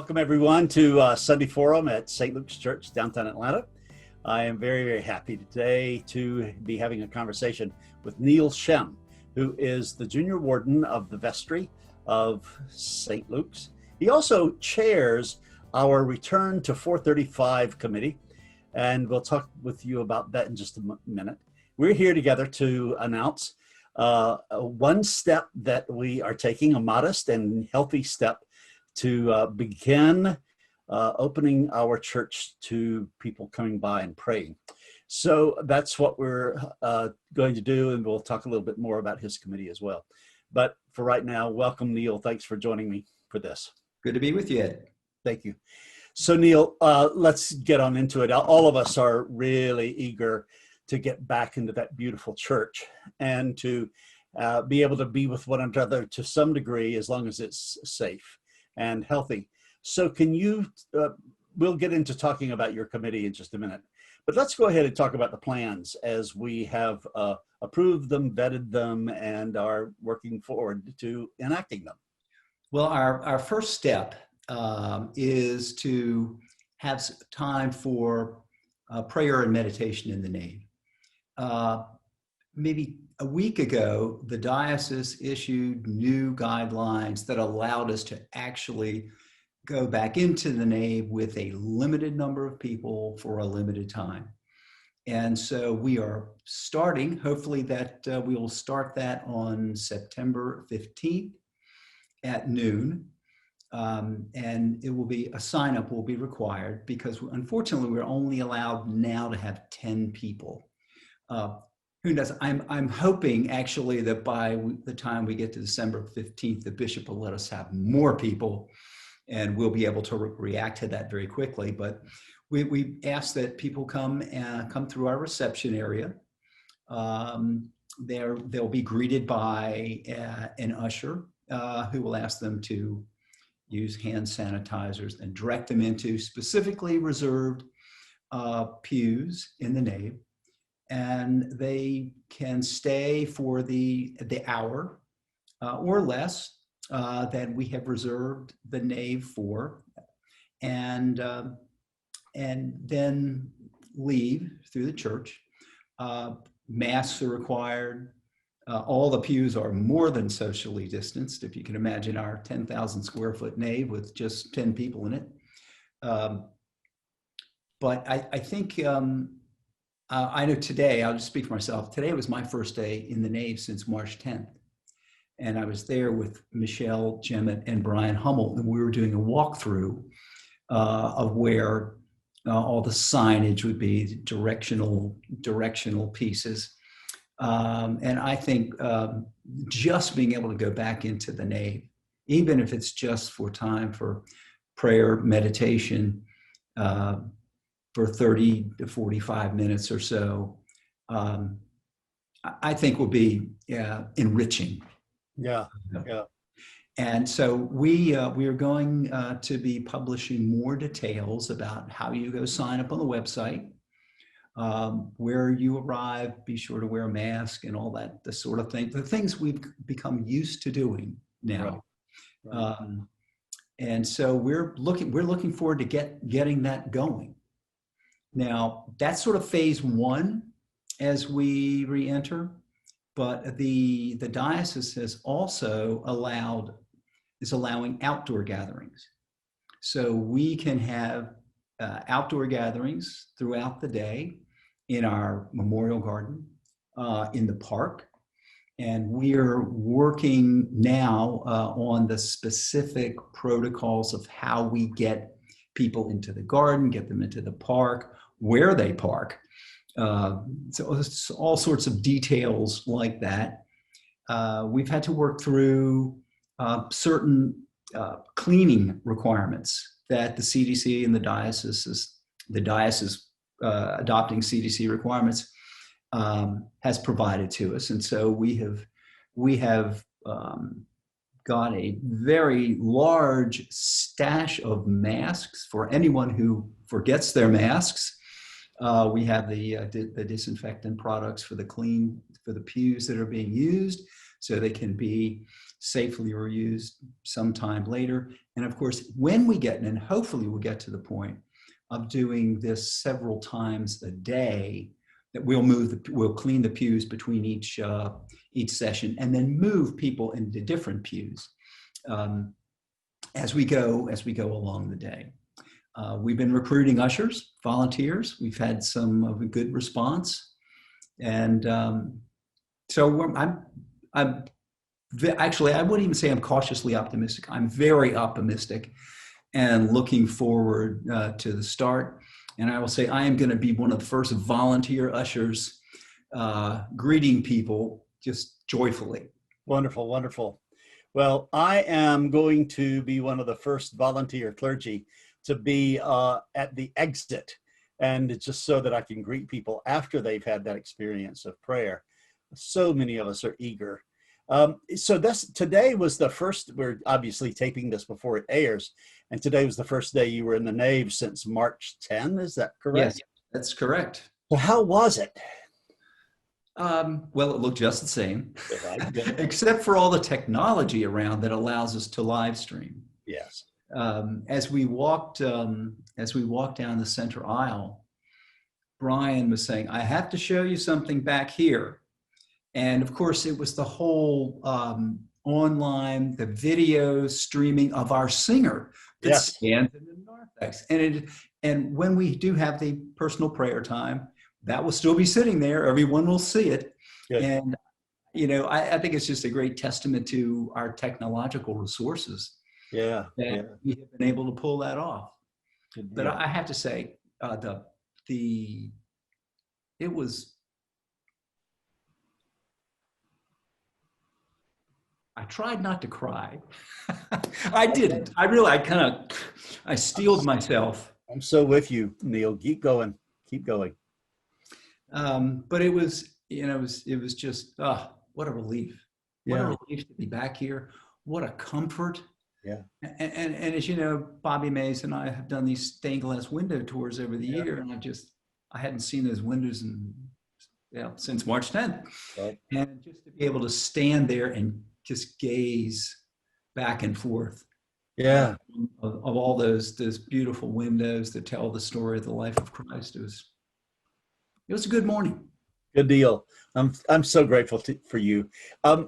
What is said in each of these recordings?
Welcome everyone to Sunday Forum at St. Luke's Church, downtown Atlanta. I am very, very happy today to be having a conversation with Neil Schemm, who is the Junior Warden of the Vestry of St. Luke's. He also chairs our Return to 435 committee, and we'll talk with you about that in just a minute. We're here together to announce one step that we are taking, a modest and healthy step to begin opening our church to people coming by and praying. So that's what we're going to do, and we'll talk a little bit more about his committee as well. But for right now, welcome, Neil. Thanks for joining me for this. Good to be with you, Ed. Thank you. So Neil, let's get on into it. All of us are really eager to get back into that beautiful church and to be able to be with one another to some degree, as long as it's safe and healthy. So can you, we'll get into talking about your committee in just a minute, but let's go ahead and talk about the plans as we have approved them, vetted them, and are working forward to enacting them. Well, our first step is to have time for prayer and meditation in the nave. Maybe a week ago, the diocese issued new guidelines that allowed us to actually go back into the nave with a limited number of people for a limited time. And so we are starting, hopefully that we will start that on September 15th at noon. And it will be, a sign up will be required because unfortunately we're only allowed now to have 10 people. Who knows? I'm hoping actually that by the time we get to December 15th, the bishop will let us have more people and we'll be able to react to that very quickly. But we ask that people come through our reception area. They'll be greeted by an usher who will ask them to use hand sanitizers and direct them into specifically reserved pews in the nave. And they can stay for the hour or less that we have reserved the nave for, and then leave through the church. Masks are required. All the pews are more than socially distanced. If you can imagine our 10,000 square foot nave with just 10 people in it. But I think, I know today, I'll just speak for myself, today was my first day in the nave since March 10th. And I was there with Michelle Jemmett and Brian Hummel, and we were doing a walkthrough of where all the signage would be, directional pieces. And I think just being able to go back into the nave, even if it's just for time for prayer, meditation, for 30 to 45 minutes or so, I think will be enriching. Yeah. And so we are going to be publishing more details about how you go sign up on the website, where you arrive, be sure to wear a mask and all that, the sort of thing, the things we've become used to doing now. Right. And so we're looking forward to getting that going. Now, that's sort of phase one as we re-enter, but the diocese is also allowing outdoor gatherings. So we can have outdoor gatherings throughout the day in our memorial garden, in the park. And we are working now on the specific protocols of how we get people into the garden, get them into the park, where they park. So it's all sorts of details like that. We've had to work through certain cleaning requirements that the CDC and the diocese adopting CDC requirements has provided to us. And so we have got a very large stash of masks for anyone who forgets their masks. We have the disinfectant products for the pews that are being used, so they can be safely reused sometime later. And of course, when we get, and hopefully we'll get to the point of doing this several times a day, that we'll clean the pews between each session, and then move people into different pews as we go along the day. We've been recruiting ushers, volunteers. We've had some of a good response, and so I'm actually, I wouldn't even say I'm cautiously optimistic. I'm very optimistic and looking forward to the start. And I will say I am going to be one of the first volunteer ushers greeting people just joyfully. Wonderful, wonderful. Well, I am going to be one of the first volunteer clergy to be at the exit, and it's just so that I can greet people after they've had that experience of prayer. So many of us are eager. So today was the first, we're obviously taping this before it airs, and today was the first day you were in the nave since March 10, is that correct? Yes, that's correct. So how was it? Well, it looked just the same, Right. except for all the technology around that allows us to live stream. Yes. As we walked down the center aisle, Brian was saying, "I have to show you something back here." And of course, it was the whole online, the video streaming of our singer that stands in the narthex. And when we do have the personal prayer time, that will still be sitting there. Everyone will see it. Good. And, you know, I think it's just a great testament to our technological resources. Yeah. We have been able to pull that off. But Yeah. I have to say, it was, I tried not to cry. I didn't. I steeled myself. I'm so with you, Neil. Keep going. Keep going. But it was just, what a relief. What a relief to be back here. What a comfort. Yeah. And as you know, Bobby Mays and I have done these stained glass window tours over the year, and I hadn't seen those windows since March 10th. Right. And just to be able to stand there and just gaze back and forth. Yeah. Of all those beautiful windows that tell the story of the life of Christ. It was a good morning. Good deal. I'm so grateful for you.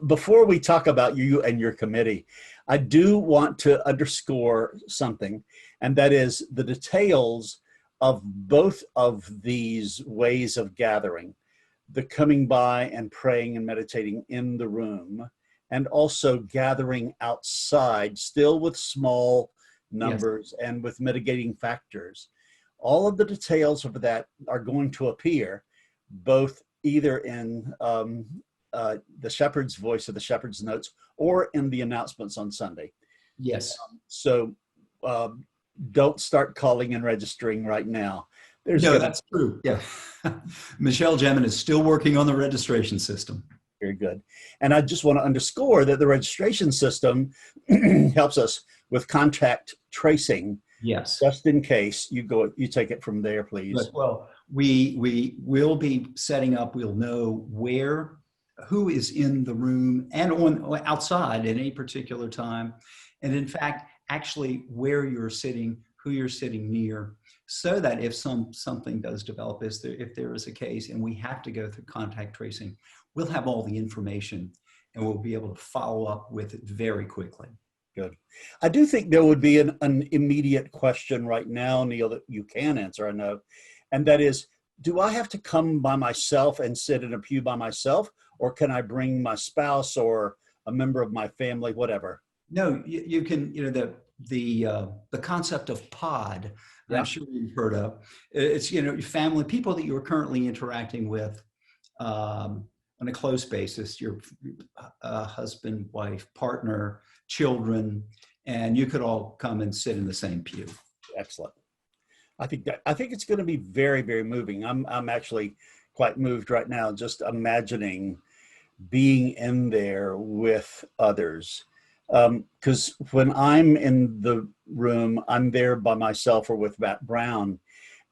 Before we talk about you and your committee, I do want to underscore something, and that is the details of both of these ways of gathering, the coming by and praying and meditating in the room, and also gathering outside, still with small numbers and with mitigating factors. All of the details of that are going to appear both either in the shepherd's voice or the shepherd's notes or in the announcements on Sunday. Yes. So don't start calling and registering right now. That's true. Yeah. Michelle Gemin is still working on the registration system. Very good. And I just want to underscore that the registration system helps us with contact tracing. Yes. Just in case you take it from there, please. But, well, we will be setting up. We'll know who is in the room and outside at any particular time, and in fact, actually where you're sitting, who you're sitting near, so that if something does develop, if there is a case, and we have to go through contact tracing, we'll have all the information, and we'll be able to follow up with it very quickly. Good. I do think there would be an immediate question right now, Neil, that you can answer, I know, and that is, do I have to come by myself and sit in a pew by myself, or can I bring my spouse or a member of my family, whatever? No, you can, the concept of pod, I'm sure you've heard of. It's, family, people that you're currently interacting with on a close basis, your husband, wife, partner, children, and you could all come and sit in the same pew. Excellent. I think it's going to be very, very moving. I'm actually quite moved right now, just imagining being in there with others. Because when I'm in the room, I'm there by myself or with Matt Brown,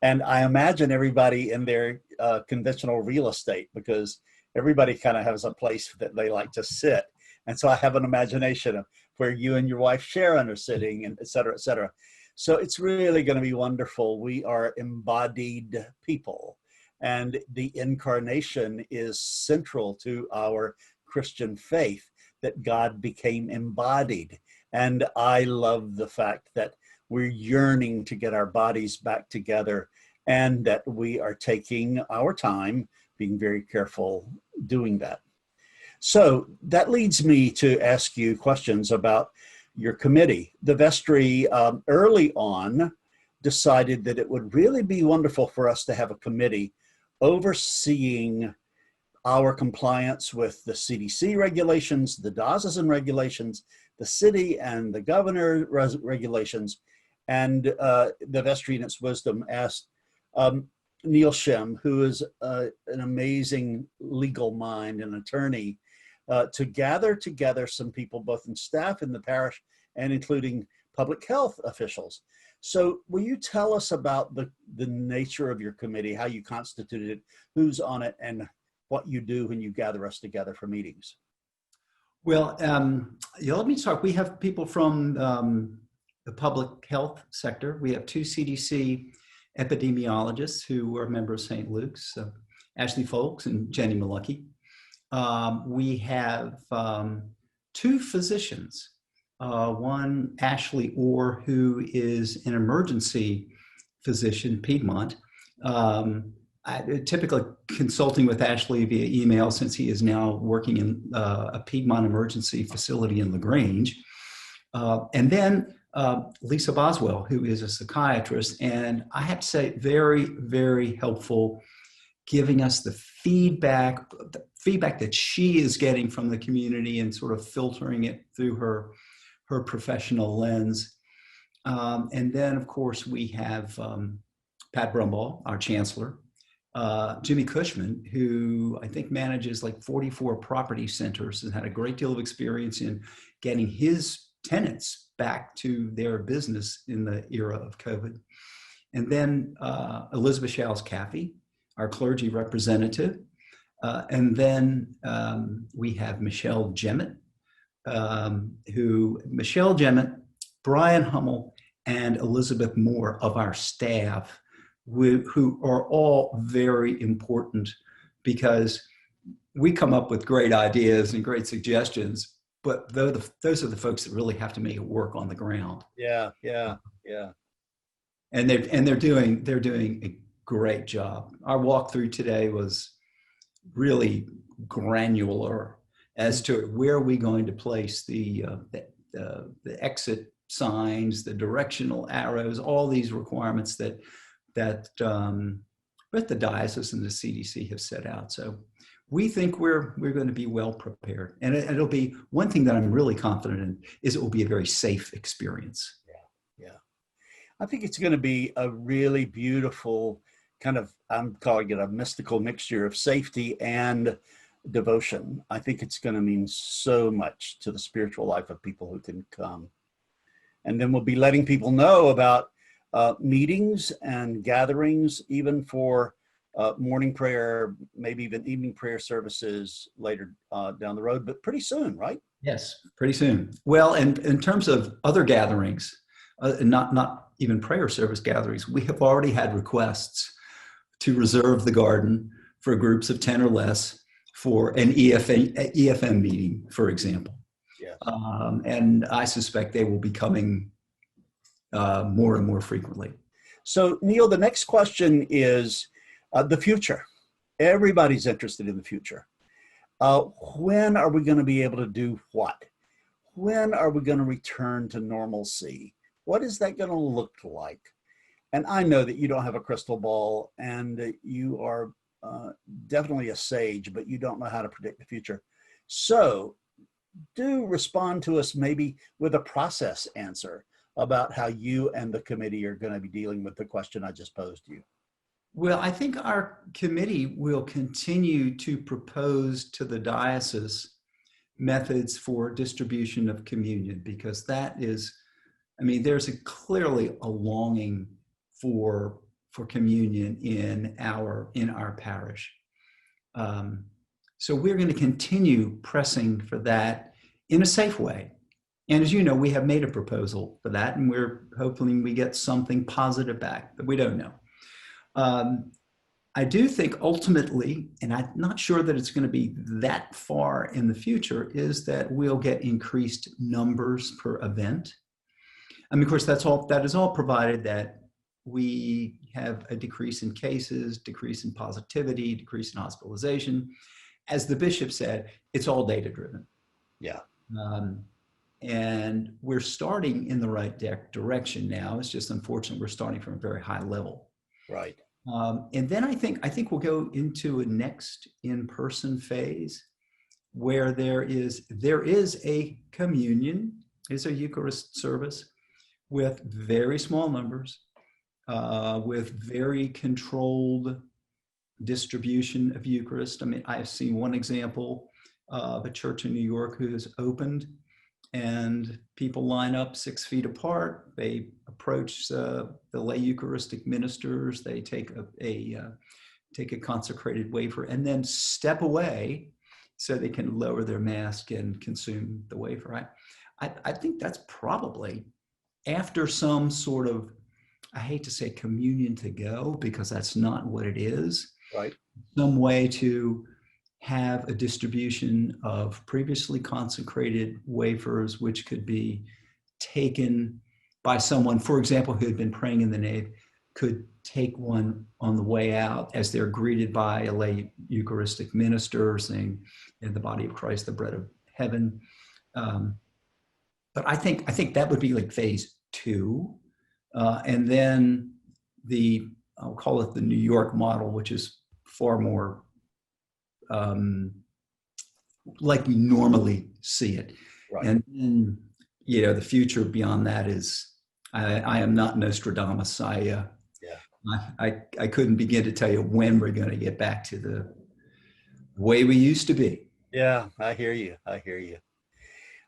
and I imagine everybody in their conventional real estate, because everybody kind of has a place that they like to sit. And so I have an imagination of where you and your wife Sharon are sitting, and et cetera, et cetera. So it's really going to be wonderful. We are embodied people, and the incarnation is central to our Christian faith, that God became embodied. And I love the fact that we're yearning to get our bodies back together, and that we are taking our time, being very careful doing that. So that leads me to ask you questions about your committee. The vestry early on decided that it would really be wonderful for us to have a committee overseeing our compliance with the CDC regulations, the diocesan regulations, the city and the governor regulations. And the vestry in its wisdom asked Neil Schemm, who is an amazing legal mind and attorney, to gather together some people, both in staff in the parish and including public health officials. So will you tell us about the nature of your committee, how you constituted it, who's on it, and what you do when you gather us together for meetings? Well, yeah, let me talk. We have people from the public health sector. We have 2 CDC epidemiologists who are members of St. Luke's, Ashley Folks and Jenny Malucky. We have 2 physicians, one Ashley Orr, who is an emergency physician, Piedmont. Typically consulting with Ashley via email, since he is now working in a Piedmont emergency facility in LaGrange. And then Lisa Boswell, who is a psychiatrist, and I have to say, very, very helpful, giving us the feedback that she is getting from the community and sort of filtering it through her professional lens. And then, of course, we have Pat Brumball, our chancellor, Jimmy Cushman, who I think manages like 44 property centers and had a great deal of experience in getting his tenants back to their business in the era of COVID. And then Elizabeth Shales Caffey, our clergy representative. And then we have Michelle Jemmett, Michelle Jemmett, Brian Hummel, and Elizabeth Moore of our staff, who are all very important, because we come up with great ideas and great suggestions, but those are the folks that really have to make it work on the ground. Yeah. And they're doing a great job. Our walkthrough today was really granular as to where are we going to place the exit signs, the directional arrows, all these requirements that both the diocese and the CDC have set out. So we think we're going to be well prepared, and it'll be one thing that I'm really confident in is it will be a very safe experience. Yeah. I think it's going to be a really beautiful kind of, I'm calling it a mystical mixture of safety and devotion. I think it's going to mean so much to the spiritual life of people who can come. And then we'll be letting people know about meetings and gatherings, even for morning prayer, maybe even evening prayer services later down the road, but pretty soon, right? Yes, pretty soon. Well, and in terms of other gatherings, not even prayer service gatherings, we have already had requests to reserve the garden for groups of 10 or less for an EFM meeting, for example. Yes. And I suspect they will be coming more and more frequently. So, Neil, the next question is the future. Everybody's interested in the future. When are we going to be able to do what? When are we going to return to normalcy? What is that going to look like? And I know that you don't have a crystal ball, and you are definitely a sage, but you don't know how to predict the future. So do respond to us maybe with a process answer about how you and the committee are going to be dealing with the question I just posed to you. Well, I think our committee will continue to propose to the diocese methods for distribution of communion, because that is, I mean, there's clearly a longing for communion in our parish. So we're going to continue pressing for that in a safe way. And as you know, we have made a proposal for that, and we're hoping we get something positive back, but we don't know. I do think ultimately, and I'm not sure that it's going to be that far in the future, is that we'll get increased numbers per event. I mean, of course, that is all provided that we have a decrease in cases, decrease in positivity, decrease in hospitalization. As the bishop said, it's all data driven. Yeah. And we're starting in the right direction now. It's just unfortunate we're starting from a very high level. Right. And then I think we'll go into a next in-person phase where there is a communion, is a Eucharist service with very small numbers, with very controlled distribution of Eucharist. I mean, I've seen one example of a church in New York who has opened, and people line up 6 feet apart. They approach the lay Eucharistic ministers. They take a consecrated wafer and then step away so they can lower their mask and consume the wafer. I think that's probably after some sort of, I hate to say communion to go, because that's not what it is. Right. Some way to have a distribution of previously consecrated wafers, which could be taken by someone, for example, who had been praying in the nave, could take one on the way out as they're greeted by a lay Eucharistic minister saying, in the body of Christ, the bread of heaven. But I think that would be like phase 2. And then I'll call it the New York model, which is far more like we normally see it. Right. And then, the future beyond that is, I am not Nostradamus. I couldn't begin to tell you when we're going to get back to the way we used to be. Yeah, I hear you.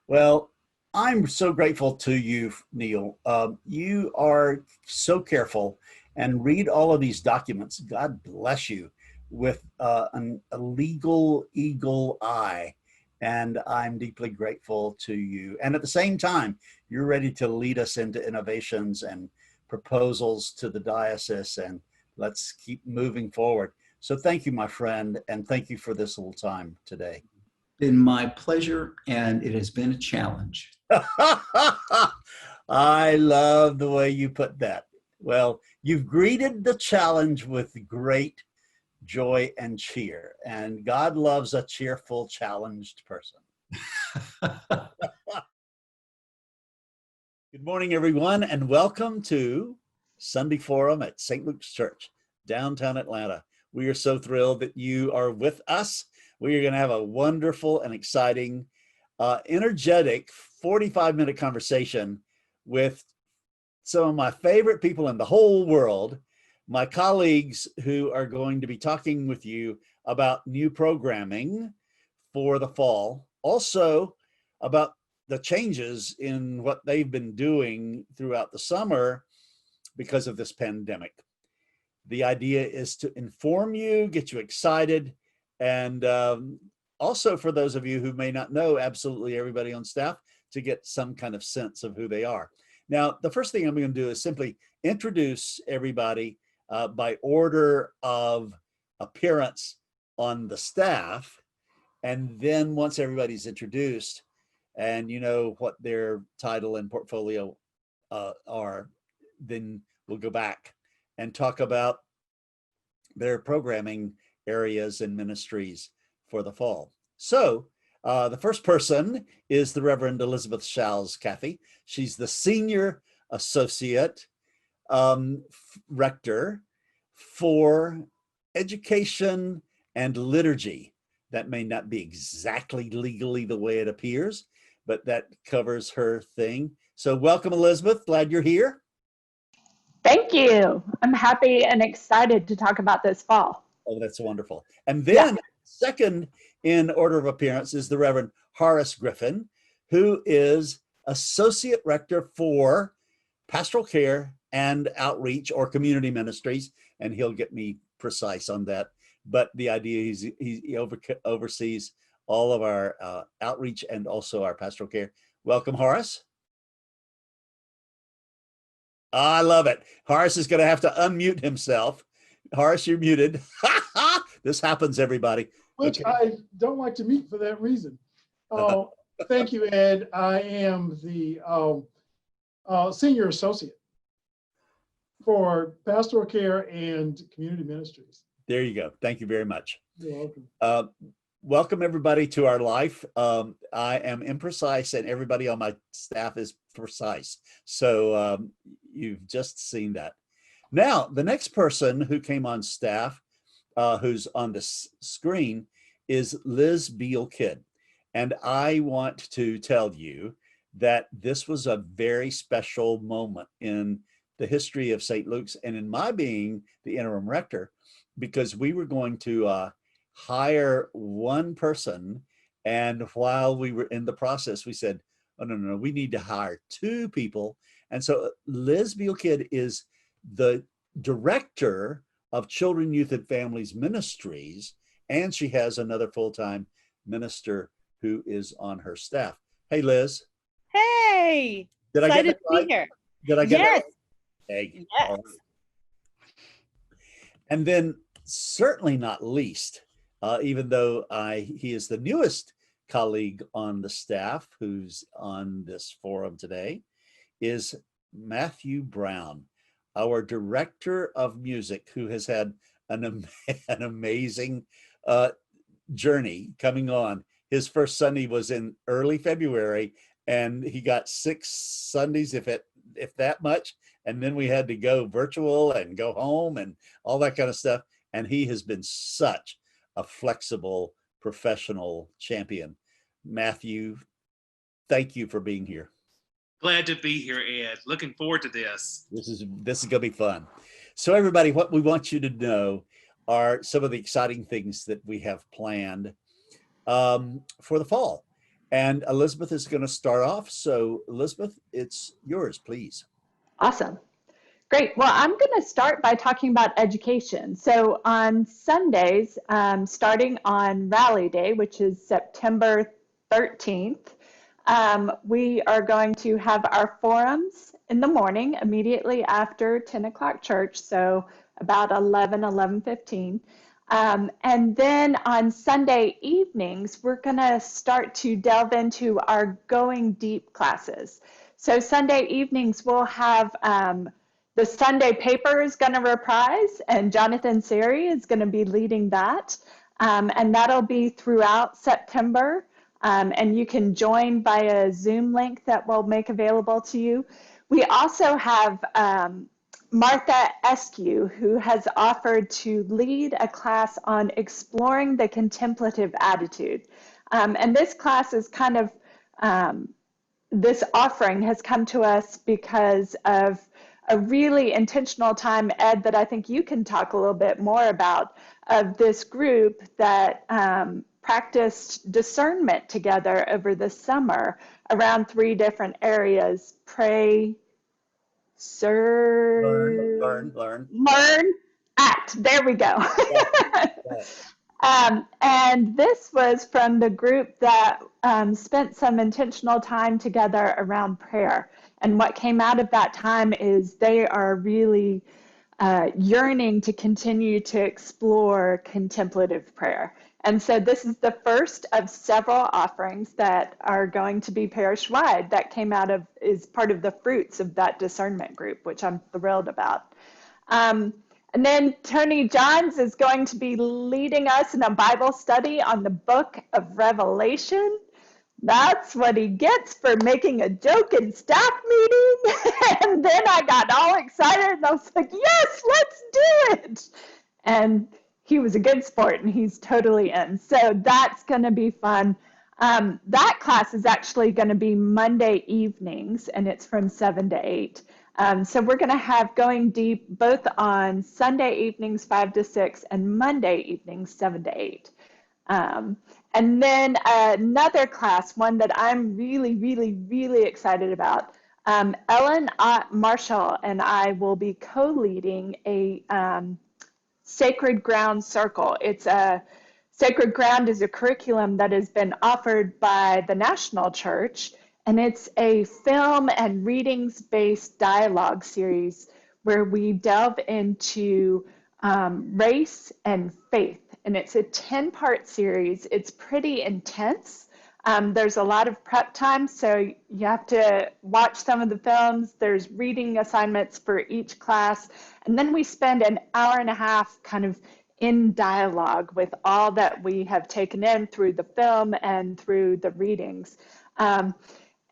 Well, I'm so grateful to you, Neil. You are so careful and read all of these documents. God bless you, with a legal eagle eye. And I'm deeply grateful to you. And at the same time, you're ready to lead us into innovations and proposals to the diocese, and let's keep moving forward. So thank you, my friend, and thank you for this little time today. Been my pleasure, and it has been a challenge. I love the way you put that. Well, you've greeted the challenge with great joy and cheer, and God loves a cheerful, challenged person. Good morning, everyone, and welcome to Sunday Forum at St. Luke's Church, downtown Atlanta. We are so thrilled that you are with us. We are going to have a wonderful and exciting, energetic 45-minute conversation with some of my favorite people in the whole world, my colleagues who are going to be talking with you about new programming for the fall, also about the changes in what they've been doing throughout the summer because of this pandemic. The idea is to inform you, get you excited, and also for those of you who may not know absolutely everybody on staff, to get some kind of sense of who they are. Now, the first thing I'm going to do is simply introduce everybody by order of appearance on the staff. And then once everybody's introduced and you know what their title and portfolio are, then we'll go back and talk about their programming areas and ministries for the fall. So the first person is the Reverend Elizabeth Showles Caffey. She's the Senior Associate Rector for Education and Liturgy. That may not be exactly legally the way it appears, but that covers her thing. So welcome, Elizabeth. Glad you're here. Thank you. I'm happy and excited to talk about this fall. Oh, that's wonderful. And then second in order of appearance is the Reverend Horace Griffin, who is Associate Rector for Pastoral Care and Outreach, or Community Ministries, and he'll get me precise on that. But the idea is he oversees all of our outreach and also our pastoral care. Welcome, Horace. I love it. Horace is going to have to unmute himself. Horace, you're muted. This happens, everybody. Which Okay. I don't like to mute for that reason. Thank you, Ed. I am the senior associate for pastoral care and community ministries. There you go. Thank you very much. You're welcome. Welcome, everybody, to our life. I am imprecise, and everybody on my staff is precise. So you've just seen that. Now, the next person who came on staff, who's on the screen, is Liz Beal-Kidd. And I want to tell you that this was a very special moment in the history of St. Luke's and in my being the interim rector, because we were going to hire one person. And while we were in the process, we said, oh, no, we need to hire two people. And so Liz Beal-Kidd is the director of Children, Youth, and Families Ministries, and she has another full-time minister who is on her staff. Hey, Liz. Hey, Did I get that right? Be here. Did I get Yes. that right? Hey. Yes. And then, certainly not least, even though he is the newest colleague on the staff who's on this forum today, is Matthew Brown, our director of music, who has had an amazing journey coming on. His first Sunday was in early February, and he got 6 Sundays, if that much. And then we had to go virtual and go home and all that kind of stuff. And he has been such a flexible professional champion. Matthew, thank you for being here. Glad to be here, Ed. Looking forward to this. This is gonna be fun. So everybody, what we want you to know are some of the exciting things that we have planned for the fall. And Elizabeth is going to start off. So Elizabeth, it's yours, please. Awesome. Great. Well, I'm going to start by talking about education. So on Sundays, starting on Rally Day, which is September 13th, we are going to have our forums in the morning, immediately after 10 o'clock church, so about 11:15. And then on Sunday evenings, we're going to start to delve into our Going Deep classes. So Sunday evenings, we'll have the Sunday paper is going to reprise, and Jonathan Seri is going to be leading that. And that'll be throughout September. And you can join by a Zoom link that we'll make available to you. We also have Martha Eskew, who has offered to lead a class on exploring the contemplative attitude. And this class is kind of, this offering has come to us because of a really intentional time, Ed, that I think you can talk a little bit more about, of this group that practiced discernment together over the summer around 3 different areas: pray, serve, learn, act. There we go. And this was from the group that spent some intentional time together around prayer. And what came out of that time is they are really yearning to continue to explore contemplative prayer. And so this is the first of several offerings that are going to be parish-wide that came out of, is part of the fruits of that discernment group, which I'm thrilled about. And then Tony Johns is going to be leading us in a Bible study on the book of Revelation. That's what he gets for making a joke in staff meeting. And then I got all excited and I was like, yes, let's do it. And he was a good sport and he's totally in. So that's going to be fun. That class is actually going to be Monday evenings and it's from 7 to 8. So we're going to have Going Deep both on Sunday evenings 5 to 6 and Monday evenings 7 to 8. And then another class, one that I'm really, really, really excited about. Ellen Marshall and I will be co-leading a Sacred Ground Circle. It's a Sacred Ground is a curriculum that has been offered by the National Church, and it's a film and readings-based dialogue series where we delve into race and faith. And it's a 10-part series. It's pretty intense. There's a lot of prep time, so you have to watch some of the films. There's reading assignments for each class. And then we spend an hour and a half kind of in dialogue with all that we have taken in through the film and through the readings.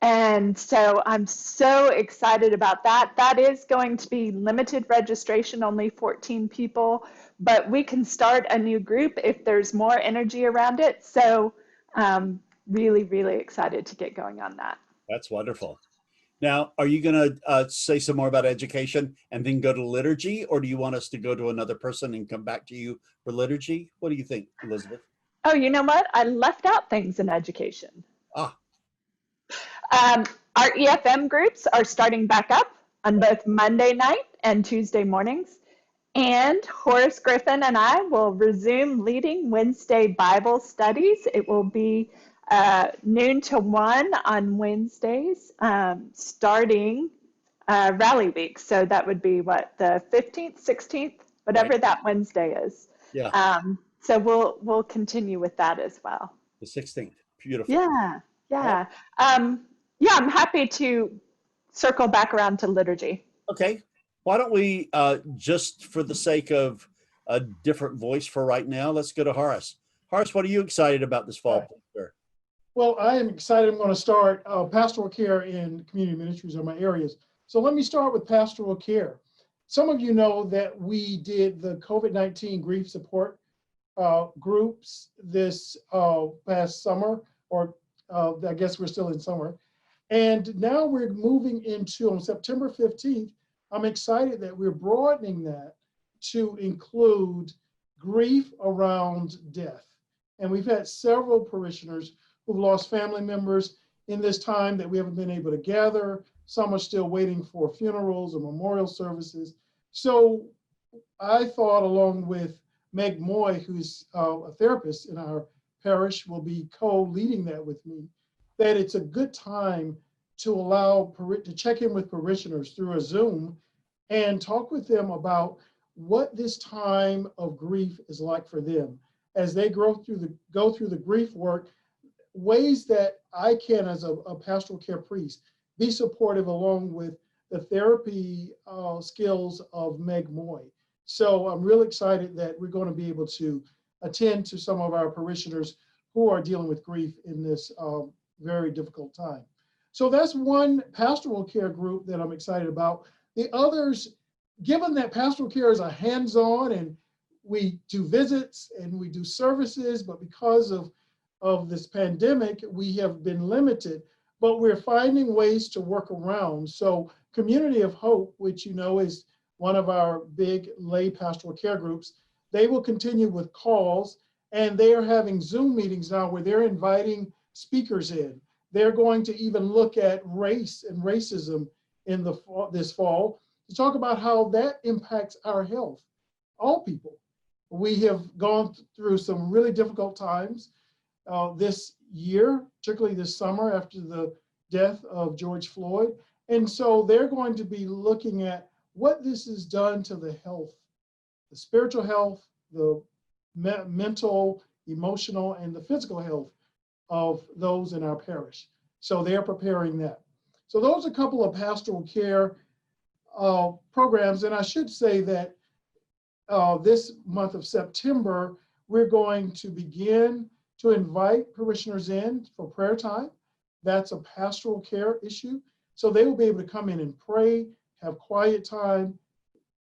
And so I'm so excited about that. That is going to be limited registration, only 14 people, but we can start a new group if there's more energy around it. So really, really excited to get going on that. That's wonderful. Now, are you going to say some more about education and then go to liturgy, or do you want us to go to another person and come back to you for liturgy? What do you think, Elizabeth? Oh, you know what? I left out things in education. Ah. Our EFM groups are starting back up on both Monday night and Tuesday mornings. And Horace Griffin and I will resume leading Wednesday Bible studies. It will be noon to 1 on Wednesdays, starting Rally Week. So that would be what, the 15th, 16th, whatever Right. that Wednesday is. Yeah. So we'll continue with that as well. The 16th. Beautiful. Yeah. Yeah. I'm happy to circle back around to liturgy. Okay. Why don't we, just for the sake of a different voice for right now, let's go to Horace. Horace, what are you excited about this fall? Sure. Well, I am excited. I'm going to start pastoral care in community ministries are my areas. So let me start with pastoral care. Some of you know that we did the COVID-19 grief support groups this past summer, or I guess we're still in summer. And now we're moving into, on September 15th, I'm excited that we're broadening that to include grief around death. And we've had several parishioners who've lost family members in this time that we haven't been able to gather. Some are still waiting for funerals or memorial services. So I thought, along with Meg Moy, who's a therapist in our parish, will be co-leading that with me, that it's a good time to allow to check in with parishioners through a Zoom and talk with them about what this time of grief is like for them as they go through the grief work, ways that I can, as a pastoral care priest, be supportive along with the therapy skills of Meg Moy. So I'm really excited that we're going to be able to attend to some of our parishioners who are dealing with grief in this very difficult time. So that's one pastoral care group that I'm excited about. The others, given that pastoral care is a hands-on and we do visits and we do services, but because of this pandemic, we have been limited, but we're finding ways to work around. So Community of Hope, which you know is one of our big lay pastoral care groups, they will continue with calls, and they are having Zoom meetings now where they're inviting speakers in. They're going to even look at race and racism in this fall to talk about how that impacts our health, all people. We have gone through some really difficult times this year, particularly this summer after the death of George Floyd. And so they're going to be looking at what this has done to the health, the spiritual health, the mental, emotional, and the physical health of those in our parish. So they're preparing that. So those are a couple of pastoral care programs. And I should say that this month of September, we're going to begin to invite parishioners in for prayer time. That's a pastoral care issue. So they will be able to come in and pray, have quiet time,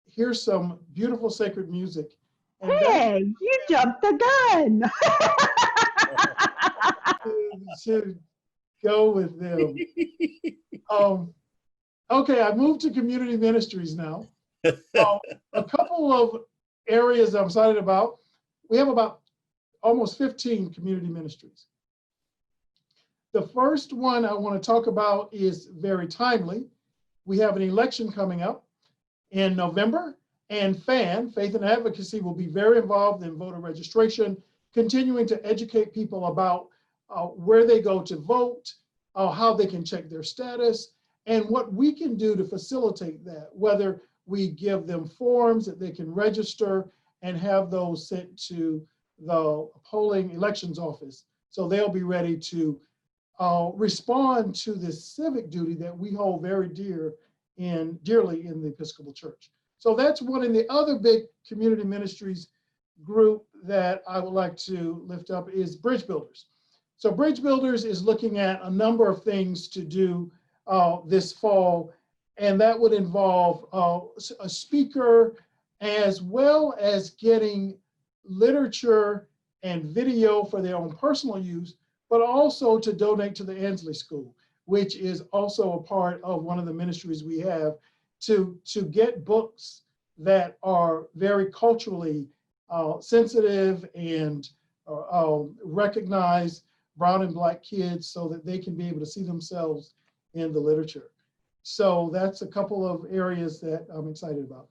hear some beautiful sacred music. And hey, you jumped the gun. to go with them. Okay, I moved to community ministries now. A couple of areas I'm excited about. We have about almost 15 community ministries. The first one I want to talk about is very timely. We have an election coming up in November, and FAN, Faith and Advocacy, will be very involved in voter registration continuing to educate people about where they go to vote, how they can check their status, and what we can do to facilitate that, whether we give them forms that they can register and have those sent to the polling elections office. So they'll be ready to respond to this civic duty that we hold very dearly in the Episcopal Church. So that's one of the other big community ministries group that I would like to lift up is Bridge Builders. So Bridge Builders is looking at a number of things to do this fall, and that would involve a speaker, as well as getting literature and video for their own personal use, but also to donate to the Ansley School, which is also a part of one of the ministries we have to get books that are very culturally sensitive and recognize brown and black kids so that they can be able to see themselves in the literature. So that's a couple of areas that I'm excited about.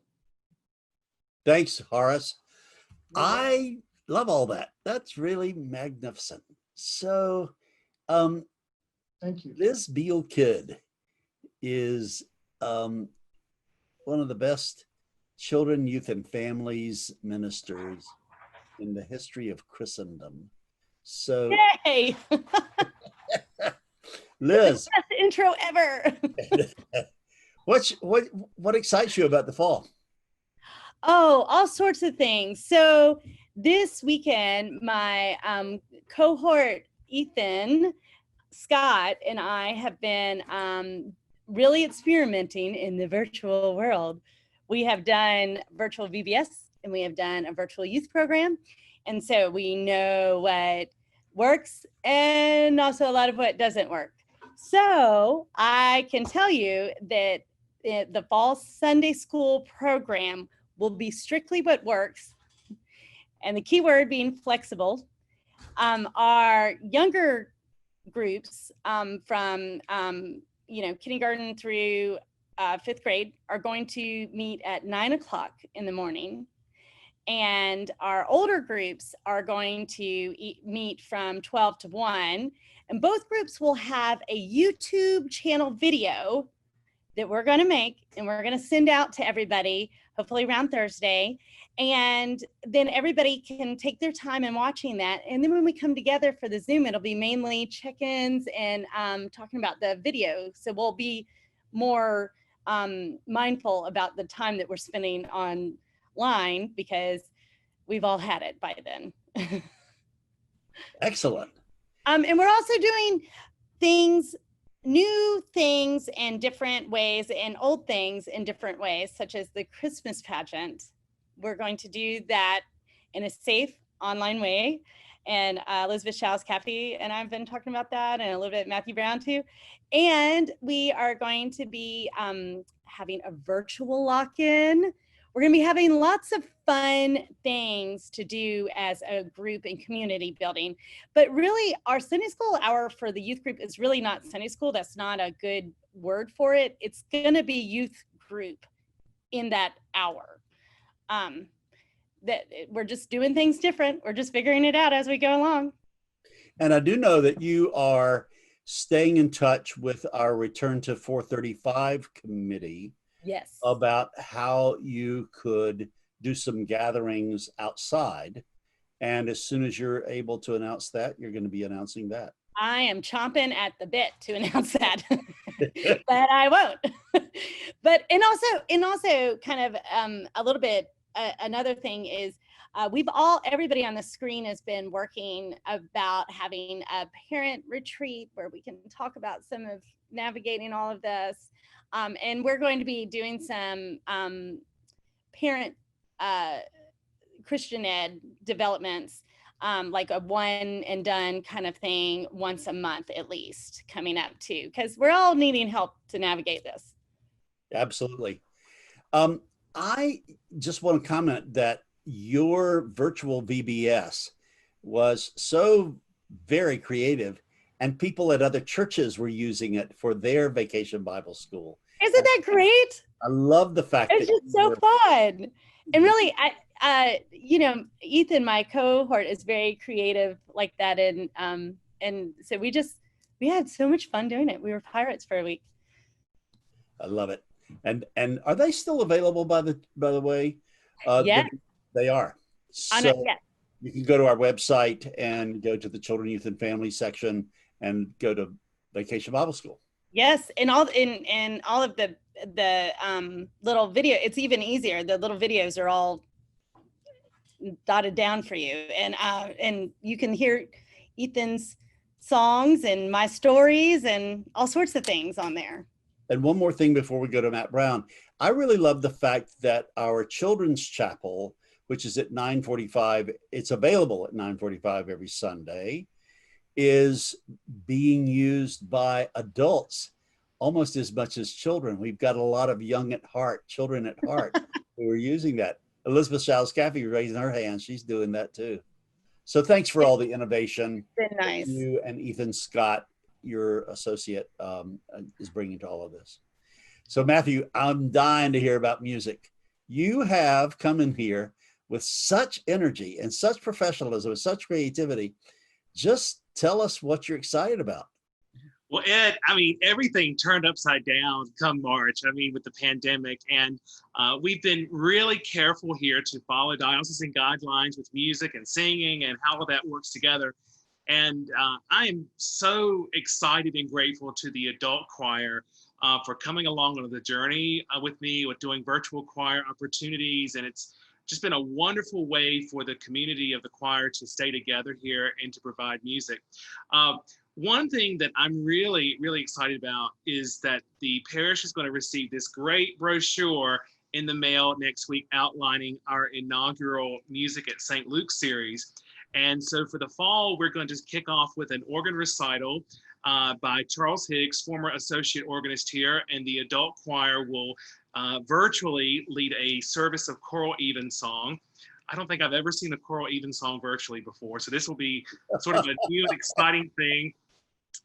Thanks, Horace. I love all that. That's really magnificent. So, Thank you. Liz Beal Kidd is one of the best children, youth, and families ministers in the history of Christendom. So, Yay! Liz, Best intro ever. what excites you about the fall? Oh, all sorts of things. So this weekend, my cohort Ethan, Scott, and I have been really experimenting in the virtual world. We have done virtual VBS and we have done a virtual youth program. And so we know what works and also a lot of what doesn't work. So I can tell you that the fall Sunday school program will be strictly what works. And the key word being flexible. Our younger groups from kindergarten through 5th grade are going to meet at 9 o'clock in the morning. And our older groups are going to meet from 12 to 1. And both groups will have a YouTube channel video that we're going to make and we're going to send out to everybody, hopefully around Thursday. And then everybody can take their time in watching that. And then when we come together for the Zoom, it'll be mainly check-ins and talking about the video. So we'll be more mindful about the time that we're spending online because we've all had it by then. Excellent. And we're also doing things, new things in different ways and old things in different ways, such as the Christmas pageant. We're going to do that in a safe online way. And Elizabeth Showers-Caffey and I've been talking about that, and a little bit Matthew Brown too. And we are going to be having a virtual lock-in. We're going to be having lots of fun things to do as a group and community building. But really, our Sunday school hour for the youth group is really not Sunday school. That's not a good word for it. It's going to be youth group in that hour. That we're just doing things different. We're just figuring it out as we go along. And I do know that you are staying in touch with our Return to 435 committee. Yes. About how you could do some gatherings outside. And as soon as you're able to announce that, you're going to be announcing that. I am chomping at the bit to announce that, but I won't. But and also kind of a little bit, another thing is everybody on the screen has been working about having a parent retreat where we can talk about some of navigating all of this. And we're going to be doing some parent Christian ed developments, like a one and done kind of thing once a month at least coming up too, because we're all needing help to navigate this. Absolutely. I just want to comment that your virtual VBS was so very creative, and people at other churches were using it for their vacation Bible school. Isn't that great? I love the fact it's that just so fun. And really, Ethan, my cohort, is very creative like that, and so we had so much fun doing it. We were pirates for a week. I love it. And are they still available by the way? Yeah. They are. So Yeah. you can go to our website and go to the Children, Youth, and Family section and go to Vacation Bible School. Yes, and all of the little video. It's even easier. The little videos are all dotted down for you, and you can hear Ethan's songs and my stories and all sorts of things on there. And one more thing before we go to Matt Brown, I really love the fact that our children's chapel, which is at 9:45, it's available at 9:45 every Sunday, is being used by adults almost as much as children. We've got a lot of children at heart who are using that. Elizabeth Showers-Caffey raising her hand. She's doing that too. So thanks for all the innovation. It's been nice. You and Ethan Scott, your associate, is bringing to all of this. So Matthew, I'm dying to hear about music. You have come in here with such energy and such professionalism and such creativity. Just tell us what you're excited about. Well, Ed, I mean, everything turned upside down come March, with the pandemic. And we've been really careful here to follow diocesan guidelines with music and singing and how all that works together. And I am so excited and grateful to the adult choir for coming along on the journey with me, with doing virtual choir opportunities. And it's just been a wonderful way for the community of the choir to stay together here and to provide music. One thing that I'm really, really excited about is that the parish is going to receive this great brochure in the mail next week outlining our inaugural Music at St. Luke series. And so for the fall, we're going to just kick off with an organ recital by Charles Higgs, former associate organist here, and the adult choir will virtually lead a service of choral evensong. I don't think I've ever seen a choral evensong virtually before, so this will be sort of a new and exciting thing.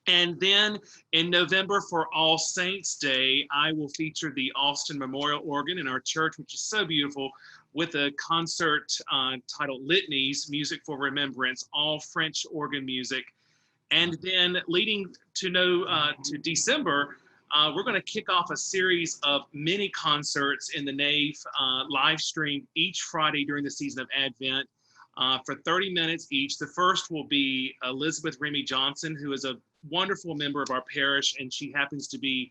And then in November for All Saints Day, I will feature the Austin Memorial Organ in our church, which is so beautiful, with a concert titled Litanies, Music for Remembrance, all French organ music. And then leading to December, we're going to kick off a series of mini concerts in the nave, live streamed each Friday during the season of Advent for 30 minutes each. The first will be Elizabeth Remy Johnson, who is a wonderful member of our parish, and she happens to be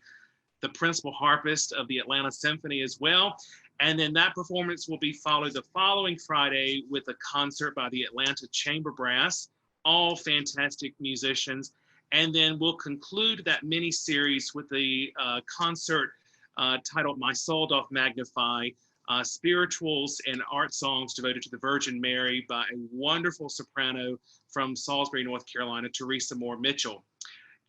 the principal harpist of the Atlanta Symphony as well. And then that performance will be followed the following Friday with a concert by the Atlanta Chamber Brass, all fantastic musicians. And then we'll conclude that mini series with the concert titled My Soul Doth Magnify, spirituals and art songs devoted to the Virgin Mary by a wonderful soprano from Salisbury, North Carolina, Teresa Moore Mitchell.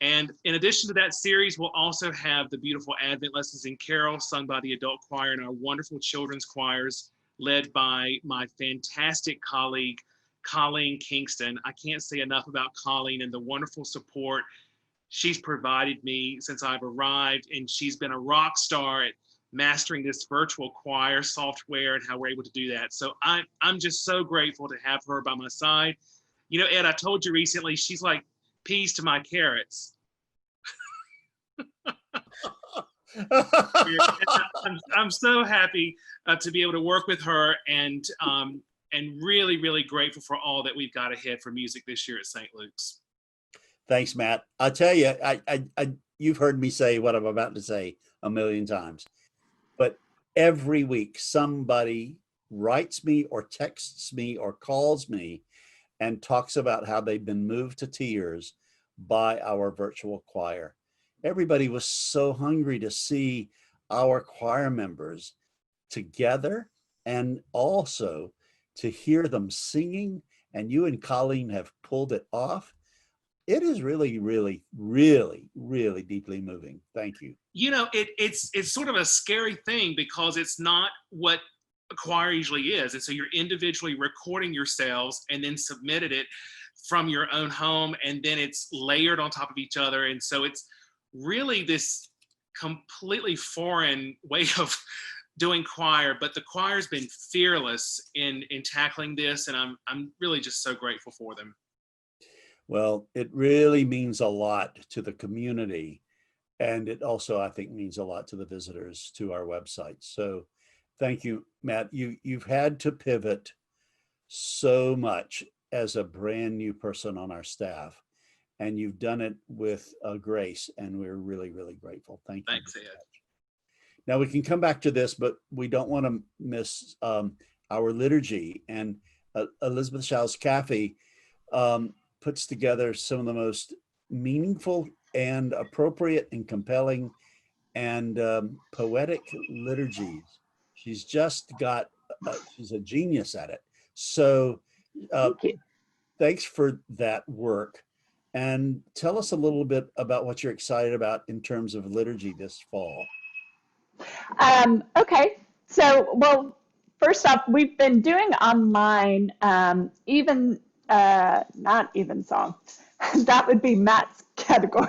And in addition to that series, we'll also have the beautiful Advent lessons and carols sung by the adult choir and our wonderful children's choirs led by my fantastic colleague, Colleen Kingston. I can't say enough about Colleen and the wonderful support she's provided me since I've arrived, and she's been a rock star at mastering this virtual choir software and how we're able to do that. So I'm just so grateful to have her by my side. You know, Ed, I told you recently, she's like peas to my carrots. I'm so happy to be able to work with her, and really, really grateful for all that we've got ahead for music this year at St. Luke's. Thanks, Matt. I tell you, you've heard me say what I'm about to say a million times, but every week somebody writes me or texts me or calls me and talks about how they've been moved to tears by our virtual choir. Everybody was so hungry to see our choir members together and also to hear them singing, and you and Colleen have pulled it off. It is really, really, really, really deeply moving. Thank you. You know, it's sort of a scary thing because it's not what a choir usually is. And so you're individually recording yourselves and then submitted it from your own home, and then it's layered on top of each other. And so it's really this completely foreign way of doing choir, but the choir's been fearless in tackling this, and I'm really just so grateful for them. Well, it really means a lot to the community. And it also, I think, means a lot to the visitors to our website. So thank you, Matt. You've had to pivot so much as a brand new person on our staff, and you've done it with grace, and we're really, really grateful. Thank you. Thanks, Ed. Now we can come back to this, but we don't want to miss our liturgy. And Elizabeth Show's Cafe puts together some of the most meaningful and appropriate and compelling and poetic liturgies. She's just got, she's a genius at it. So thanks for that work. And tell us a little bit about what you're excited about in terms of liturgy this fall. Okay, so, well, first off, we've been doing online, not evensong. That would be Matt's category.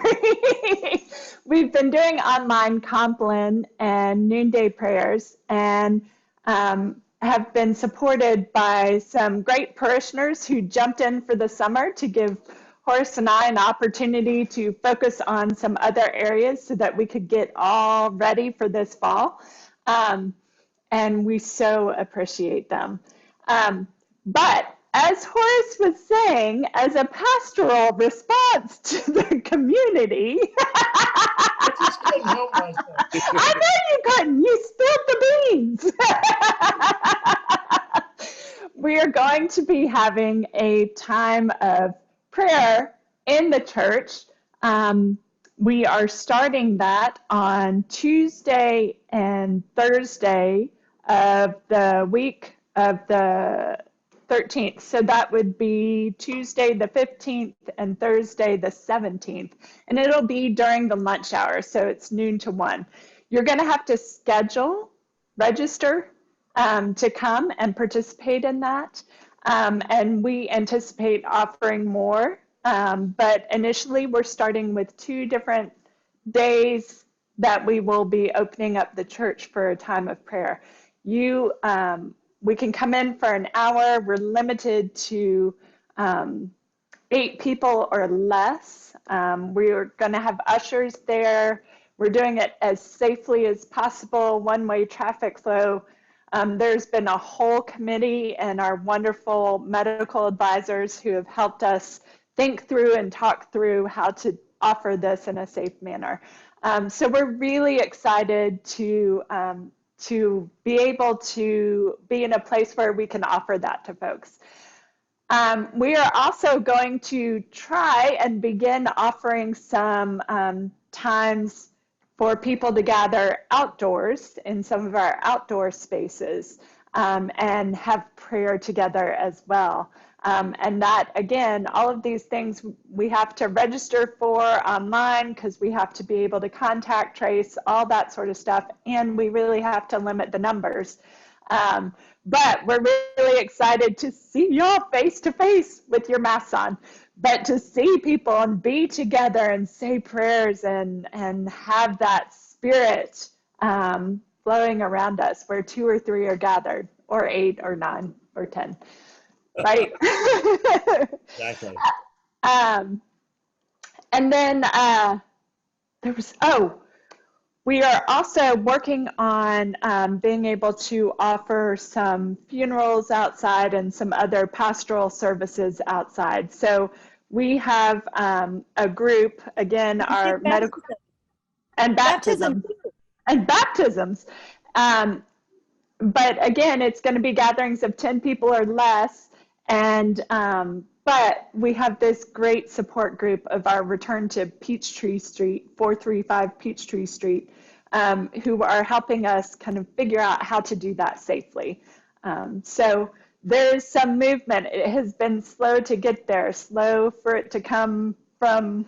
We've been doing online Compline and noonday prayers, and have been supported by some great parishioners who jumped in for the summer to give Horace and I an opportunity to focus on some other areas so that we could get all ready for this fall. And we so appreciate them. But as Horace was saying, as a pastoral response to the community, I just couldn't help myself. I know you couldn't. You spilled the beans. We are going to be having a time of prayer in the church. We are starting that on Tuesday and Thursday of the week of the 13th. So that would be Tuesday the 15th and Thursday the 17th. And it'll be during the lunch hour. So it's noon to 1. You're going to have to register to come and participate in that. And we anticipate offering more. But initially, we're starting with 2 different days that we will be opening up the church for a time of prayer. We can come in for an hour. We're limited to 8 people or less. We're going to have ushers there. We're doing it as safely as possible, one-way traffic flow. There's been a whole committee and our wonderful medical advisors who have helped us think through and talk through how to offer this in a safe manner. So we're really excited to be able to be in a place where we can offer that to folks. We are also going to try and begin offering some times for people to gather outdoors in some of our outdoor spaces and have prayer together as well. And that, again, all of these things we have to register for online because we have to be able to contact trace, all that sort of stuff. And we really have to limit the numbers. But we're really excited to see y'all face to face with your masks on. But to see people and be together and say prayers and have that spirit flowing around us where 2 or 3 are gathered, or 8 or 9 or 10. Right? Exactly. And then we are also working on being able to offer some funerals outside and some other pastoral services outside. So we have a group, again, our medical and baptisms. But again, it's going to be gatherings of 10 people or less. And but we have this great support group of our Return to Peachtree Street, 435 Peachtree Street, who are helping us kind of figure out how to do that safely. So there's some movement. It has been slow to get there, slow for it to come from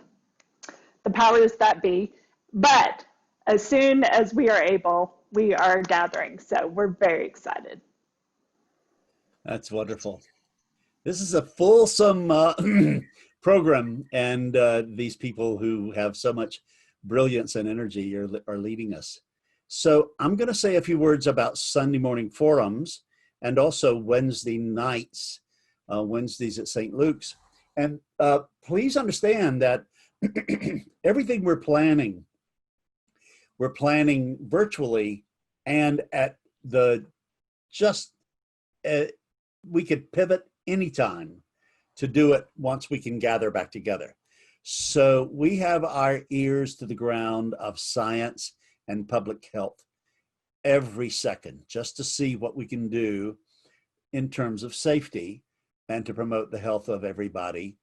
the powers that be. But as soon as we are able, we are gathering. So we're very excited. That's wonderful. This is a fulsome program, and these people who have so much brilliance and energy are leading us. So I'm going to say a few words about Sunday morning forums and also Wednesday nights, Wednesdays at St. Luke's. And please understand that everything we're planning virtually and at the just, we could pivot anytime to do it once we can gather back together. So we have our ears to the ground of science and public health every second, just to see what we can do in terms of safety and to promote the health of everybody.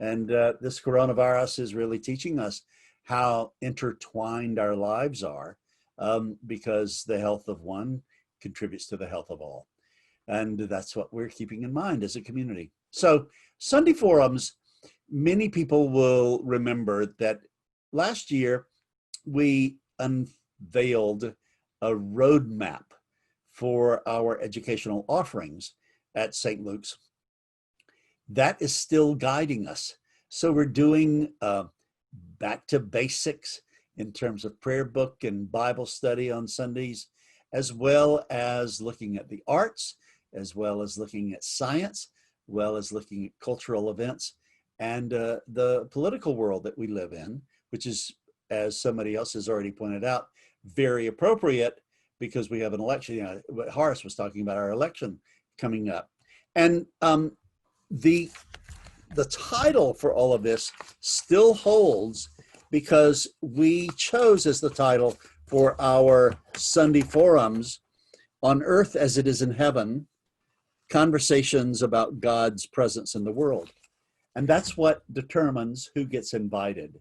And this coronavirus is really teaching us how intertwined our lives are, because the health of one contributes to the health of all. And that's what we're keeping in mind as a community. So Sunday forums, many people will remember that last year we unveiled a roadmap for our educational offerings at St. Luke's. That is still guiding us. So we're doing back to basics in terms of prayer book and Bible study on Sundays, as well as looking at the arts, as well as looking at science, well as looking at cultural events and the political world that we live in, which is, as somebody else has already pointed out, very appropriate because we have an election. You know, what Horace was talking about, our election coming up. And the title for all of this still holds because we chose as the title for our Sunday forums, On Earth as It Is in Heaven, Conversations about God's Presence in the World. And that's what determines who gets invited,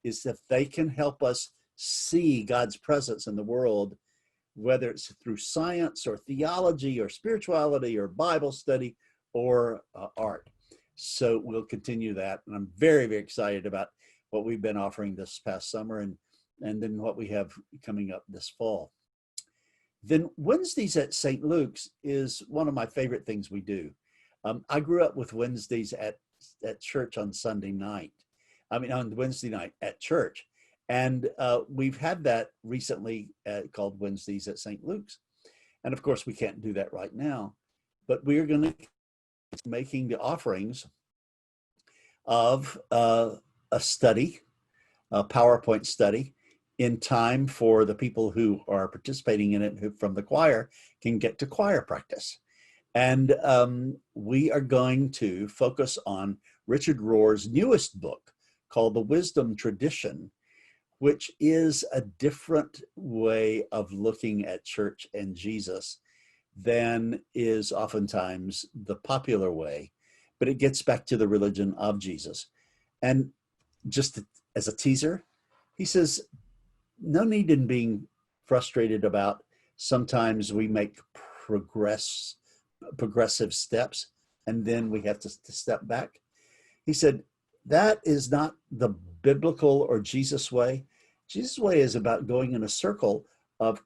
is if they can help us see God's presence in the world, whether it's through science or theology or spirituality or Bible study or art. So we'll continue that. And I'm very, very excited about what we've been offering this past summer and then what we have coming up this fall. Then Wednesdays at St. Luke's is one of my favorite things we do. I grew up with Wednesdays at church on Sunday night. On Wednesday night at church. And we've had that recently called Wednesdays at St. Luke's. And of course, we can't do that right now, but we are going to be making the offerings of a study, a PowerPoint study, in time for the people who are participating in it, who from the choir can get to choir practice. And we are going to focus on Richard Rohr's newest book called The Wisdom Tradition, which is a different way of looking at church and Jesus than is oftentimes the popular way, but it gets back to the religion of Jesus. And just as a teaser, he says, no need in being frustrated about sometimes we make progressive steps and then we have to step back. He said, that is not the biblical or Jesus way. Jesus' way is about going in a circle of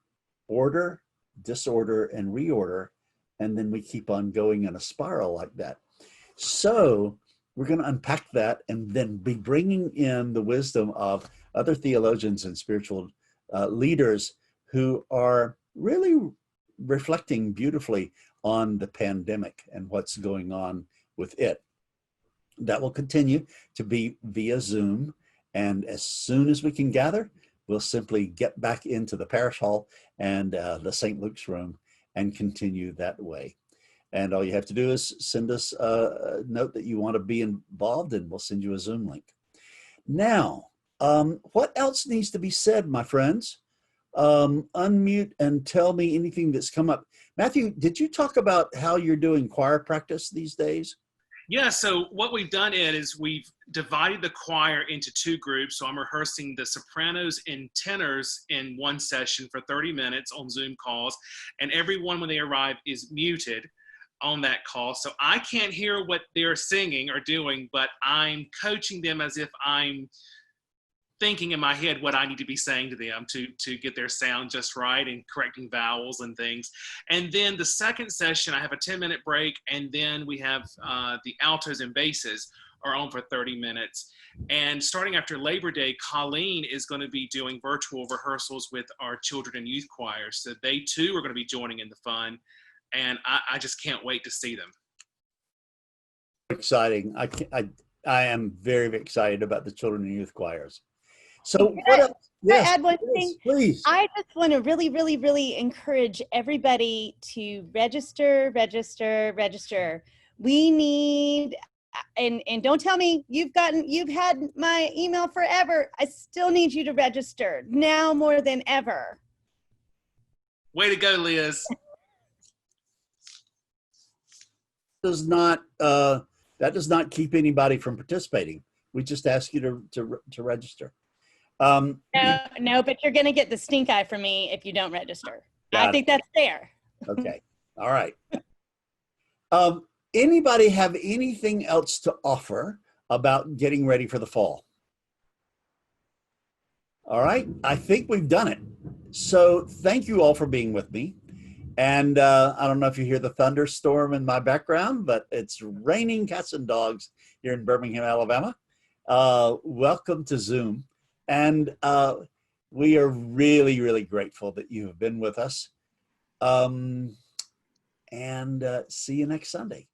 order, disorder, and reorder, and then we keep on going in a spiral like that. So we're going to unpack that and then be bringing in the wisdom of other theologians and spiritual leaders who are really reflecting beautifully on the pandemic and what's going on with it. That will continue to be via Zoom. And as soon as we can gather, we'll simply get back into the parish hall and the St. Luke's room and continue that way. And all you have to do is send us a note that you want to be involved and we'll send you a Zoom link. Now, what else needs to be said, my friends? Unmute and tell me anything that's come up. Matthew, did you talk about how you're doing choir practice these days? Yeah, so what we've done, Ed, is we've divided the choir into two groups. So I'm rehearsing the sopranos and tenors in one session for 30 minutes on Zoom calls. And everyone, when they arrive, is muted on that call. So I can't hear what they're singing or doing, but I'm coaching them as if I'm thinking in my head what I need to be saying to them to get their sound just right and correcting vowels and things. And then the second session, I have a 10-minute break, and then we have the altos and basses. are on for 30 minutes. And starting after Labor Day, Colleen is going to be doing virtual rehearsals with our children and youth choir. So they too are going to be joining in the fun. And I just can't wait to see them. Exciting. I am very, very excited about the children and youth choirs. So what else? Can I Yes, add one yes, thing? please. I just want to really, really, really encourage everybody to register. We need, and don't tell me you've had my email forever. I still need you to register now more than ever. Way to go, Liz. That does not keep anybody from participating. We just ask you to register. No, but you're going to get the stink eye from me if you don't register. Got I think that's fair. Okay. All right. Anybody have anything else to offer about getting ready for the fall? All right. I think we've done it. So thank you all for being with me. And I don't know if you hear the thunderstorm in my background, but it's raining cats and dogs here in Birmingham, Alabama. Welcome to Zoom. And we are really, really grateful that you have been with us. And see you next Sunday.